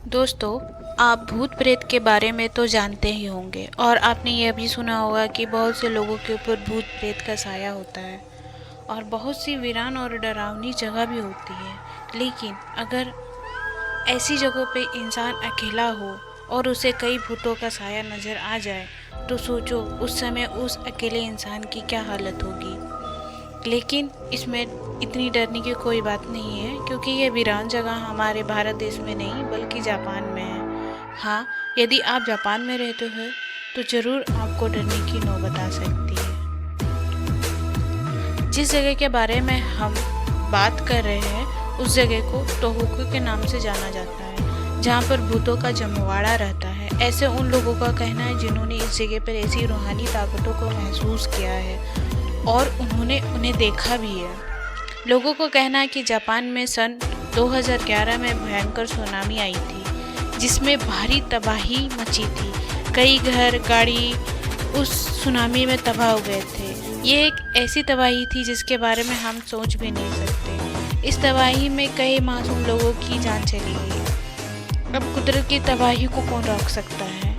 दोस्तों, आप भूत प्रेत के बारे में तो जानते ही होंगे और आपने यह भी सुना होगा कि बहुत से लोगों के ऊपर भूत प्रेत का साया होता है और बहुत सी वीरान और डरावनी जगह भी होती है। लेकिन अगर ऐसी जगहों पे इंसान अकेला हो और उसे कई भूतों का साया नज़र आ जाए तो सोचो उस समय उस अकेले इंसान की क्या हालत होगी। लेकिन इसमें इतनी डरने की कोई बात नहीं है क्योंकि ये वीरान जगह हमारे भारत देश में नहीं बल्कि जापान में है। हाँ, यदि आप जापान में रहते हो तो ज़रूर आपको डरने की नौबत आ सकती है। जिस जगह के बारे में हम बात कर रहे हैं उस जगह को टोहोकू के नाम से जाना जाता है, जहाँ पर भूतों का जमवाड़ा रहता है। ऐसे उन लोगों का कहना है जिन्होंने इस जगह पर ऐसी रूहानी ताकतों को महसूस किया है और उन्होंने उन्हें देखा भी है। लोगों को कहना है कि जापान में सन 2011 में भयंकर सुनामी आई थी जिसमें भारी तबाही मची थी। कई घर गाड़ी उस सुनामी में तबाह हो गए थे। ये एक ऐसी तबाही थी जिसके बारे में हम सोच भी नहीं सकते। इस तबाही में कई मासूम लोगों की जान चली गई। अब कुदरत की तबाही को कौन रोक सकता है?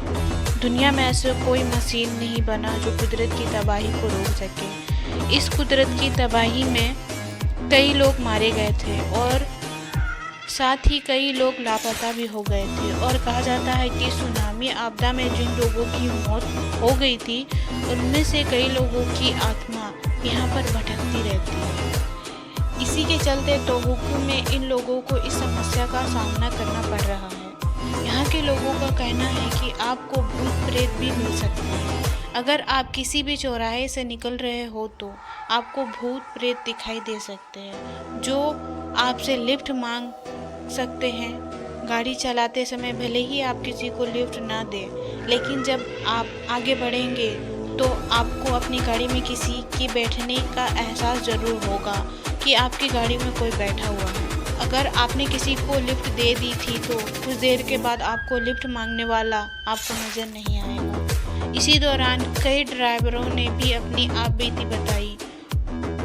दुनिया में ऐसा कोई मशीन नहीं बना जो कुदरत की तबाही को रोक सके। इस कुदरत की तबाही में कई लोग मारे गए थे और साथ ही कई लोग लापता भी हो गए थे और कहा जाता है कि सुनामी आपदा में जिन लोगों की मौत हो गई थी उनमें से कई लोगों की आत्मा यहाँ पर भटकती रहती है। इसी के चलते टोहोकू में इन लोगों को इस समस्या का सामना करना पड़ रहा है। यहाँ के लोगों का कहना है कि आपको भूत प्रेत भी मिल सकते हैं। अगर आप किसी भी चौराहे से निकल रहे हो तो आपको भूत प्रेत दिखाई दे सकते हैं जो आपसे लिफ्ट मांग सकते हैं। गाड़ी चलाते समय भले ही आप किसी को लिफ्ट ना दें, लेकिन जब आप आगे बढ़ेंगे तो आपको अपनी गाड़ी में किसी के बैठने का एहसास ज़रूर होगा कि आपकी गाड़ी में कोई बैठा हुआ है। अगर आपने किसी को लिफ्ट दे दी थी तो कुछ देर के बाद आपको लिफ्ट मांगने वाला आपको नज़र नहीं आएगा। इसी दौरान कई ड्राइवरों ने भी अपनी आपबीती बताई।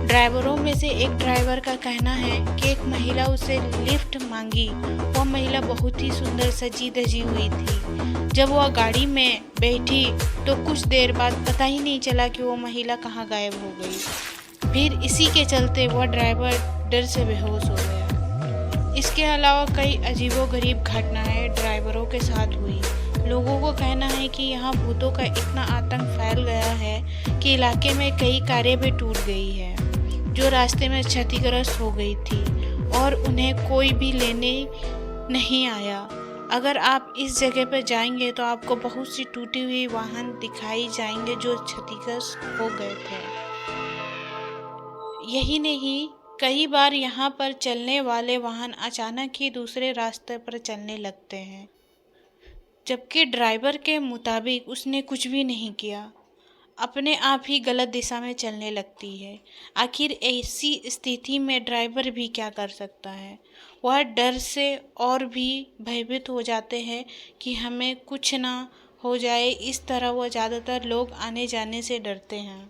ड्राइवरों में से एक ड्राइवर का कहना है कि एक महिला उसे लिफ्ट मांगी। वह महिला बहुत ही सुंदर सजी धजी हुई थी। जब वह गाड़ी में बैठी तो कुछ देर बाद पता ही नहीं चला कि वो महिला कहाँ गायब हो गई। फिर इसी के चलते वह ड्राइवर डर से बेहोश हो गया। इसके अलावा कई अजीबोगरीब घटनाएं ड्राइवरों के साथ हुई। लोगों को कहना है कि यहाँ भूतों का इतना आतंक फैल गया है कि इलाके में कई कारें भी टूट गई है जो रास्ते में क्षतिग्रस्त हो गई थी और उन्हें कोई भी लेने नहीं आया। अगर आप इस जगह पर जाएंगे तो आपको बहुत सी टूटी हुई वाहन दिखाई जाएंगे जो क्षतिग्रस्त हो गए थे। यही नहीं, कई बार यहाँ पर चलने वाले वाहन अचानक ही दूसरे रास्ते पर चलने लगते हैं जबकि ड्राइवर के मुताबिक उसने कुछ भी नहीं किया, अपने आप ही गलत दिशा में चलने लगती है। आखिर ऐसी स्थिति में ड्राइवर भी क्या कर सकता है? वह डर से और भी भयभीत हो जाते हैं कि हमें कुछ ना हो जाए। इस तरह वह ज़्यादातर लोग आने जाने से डरते हैं।